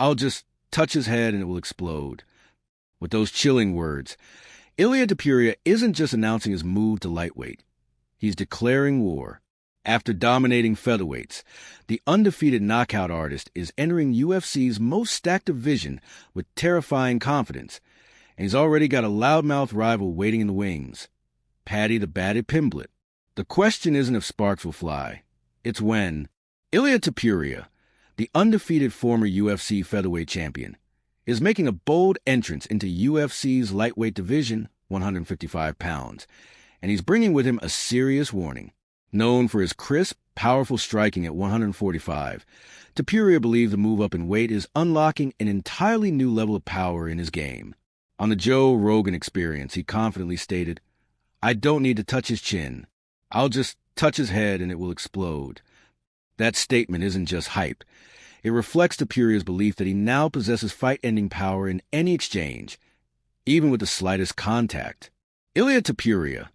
I'll just touch his head and it will explode. With those chilling words, Ilia Topuria isn't just announcing his move to lightweight. He's declaring war. After dominating featherweights, the undefeated knockout artist is entering UFC's most stacked division with terrifying confidence, and he's already got a loudmouth rival waiting in the wings, Paddy the Baddy Pimblett. The question isn't if sparks will fly, it's when. Ilia Topuria, the undefeated former UFC featherweight champion, is making a bold entrance into UFC's lightweight division, 155 pounds, and he's bringing with him a serious warning. Known for his crisp, powerful striking at 145, Topuria believes the move up in weight is unlocking an entirely new level of power in his game. On the Joe Rogan Experience, he confidently stated, "I don't need to touch his chin. I'll just touch his head and it will explode." That statement isn't just hype. It reflects Topuria's belief that he now possesses fight-ending power in any exchange, even with the slightest contact. Ilia Topuria,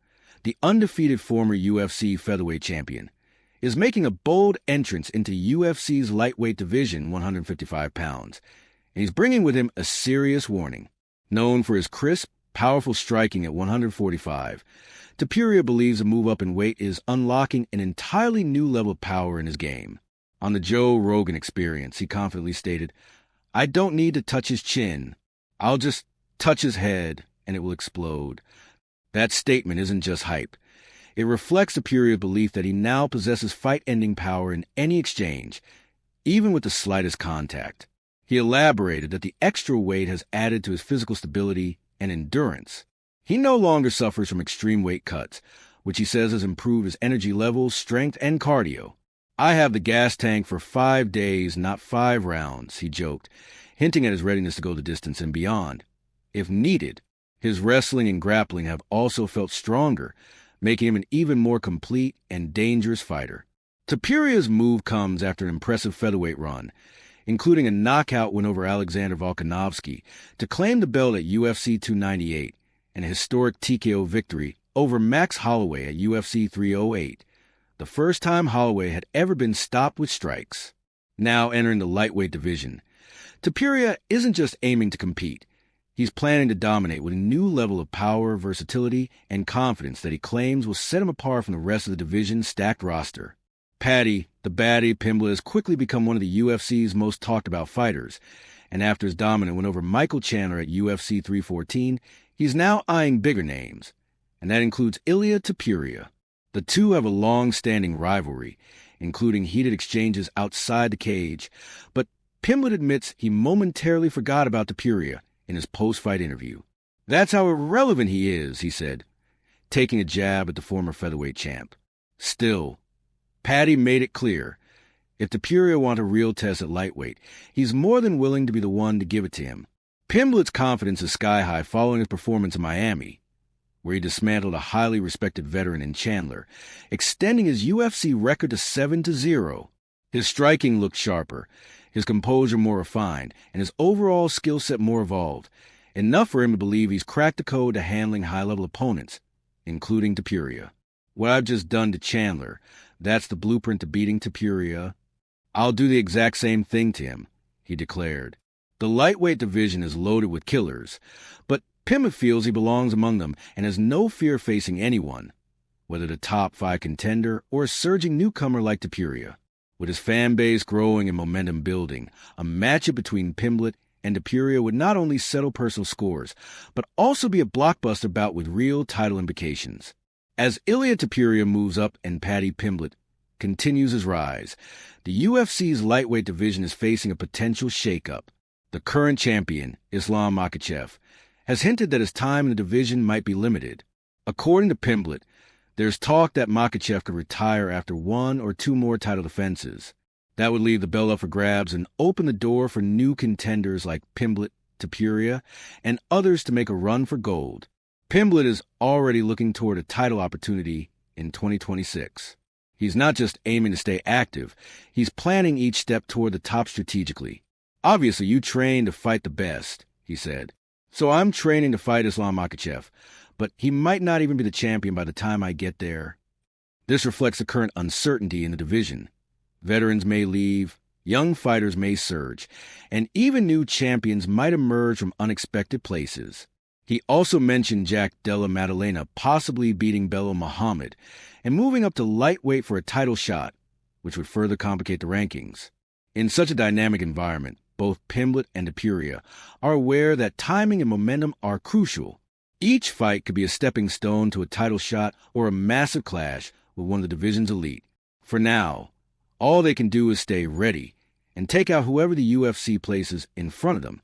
the undefeated former UFC featherweight champion, is making a bold entrance into UFC's lightweight division, 155 pounds, and he's bringing with him a serious warning. Known for his crisp, powerful striking at 145, Topuria believes the move up in weight is unlocking an entirely new level of power in his game. On the Joe Rogan Experience, he confidently stated, "I don't need to touch his chin. I'll just touch his head and it will explode." That statement isn't just hype. It reflects Topuria's belief that he now possesses fight-ending power in any exchange, even with the slightest contact. He elaborated that the extra weight has added to his physical stability and endurance. He no longer suffers from extreme weight cuts, which he says has improved his energy levels, strength, and cardio. "I have the gas tank for 5 days, not 5 rounds," he joked, hinting at his readiness to go the distance and beyond, if needed. His wrestling and grappling have also felt stronger, making him an even more complete and dangerous fighter. Topuria's move comes after an impressive featherweight run, including a knockout win over Alexander Volkanovski to claim the belt at UFC 298 and a historic TKO victory over Max Holloway at UFC 308, the first time Holloway had ever been stopped with strikes. Now entering the lightweight division, Topuria isn't just aiming to compete. He's planning to dominate with a new level of power, versatility, and confidence that he claims will set him apart from the rest of the division's stacked roster. Paddy, the Baddy Pimblett, has quickly become one of the UFC's most talked-about fighters, and after his dominant win over Michael Chandler at UFC 314, he's now eyeing bigger names, and that includes Ilia Topuria. The two have a long-standing rivalry, including heated exchanges outside the cage, but Pimblett admits he momentarily forgot about Topuria in his post-fight interview. "That's how irrelevant he is," he said, taking a jab at the former featherweight champ. Still, Paddy made it clear, if Topuria wants a real test at lightweight, he's more than willing to be the one to give it to him. Pimblett's confidence is sky-high following his performance in Miami, where he dismantled a highly respected veteran in Chandler, extending his UFC record to 7-0. His striking looked sharper, his composure more refined, and his overall skill set more evolved, enough for him to believe he's cracked the code to handling high-level opponents, including Topuria. "What I've just done to Chandler, that's the blueprint to beating Topuria. I'll do the exact same thing to him," he declared. The lightweight division is loaded with killers, but Pimblett feels he belongs among them and has no fear facing anyone, whether the top 5 contender or a surging newcomer like Topuria. With his fan base growing and momentum building, a matchup between Pimblett and Topuria would not only settle personal scores, but also be a blockbuster bout with real title implications. As Ilia Topuria moves up and Paddy Pimblett continues his rise, the UFC's lightweight division is facing a potential shakeup. The current champion, Islam Makhachev, has hinted that his time in the division might be limited. According to Pimblett, there's talk that Makhachev could retire after 1 or 2 more title defenses. That would leave the belt up for grabs and open the door for new contenders like Pimblett, Topuria, and others to make a run for gold. Pimblett is already looking toward a title opportunity in 2026. He's not just aiming to stay active, he's planning each step toward the top strategically. "Obviously, you train to fight the best," he said. "So I'm training to fight Islam Makhachev, but he might not even be the champion by the time I get there." This reflects the current uncertainty in the division. Veterans may leave, Young fighters may surge, and even new champions might emerge from unexpected places. He also mentioned Jack Della Maddalena possibly beating Bello Muhammad and moving up to lightweight for a title shot, which would further complicate the rankings. In such a dynamic environment, both Pimblett and Topuria are aware that timing and momentum are crucial. Each fight could be a stepping stone to a title shot or a massive clash with one of the division's elite. For now, all they can do is stay ready and take out whoever the UFC places in front of them.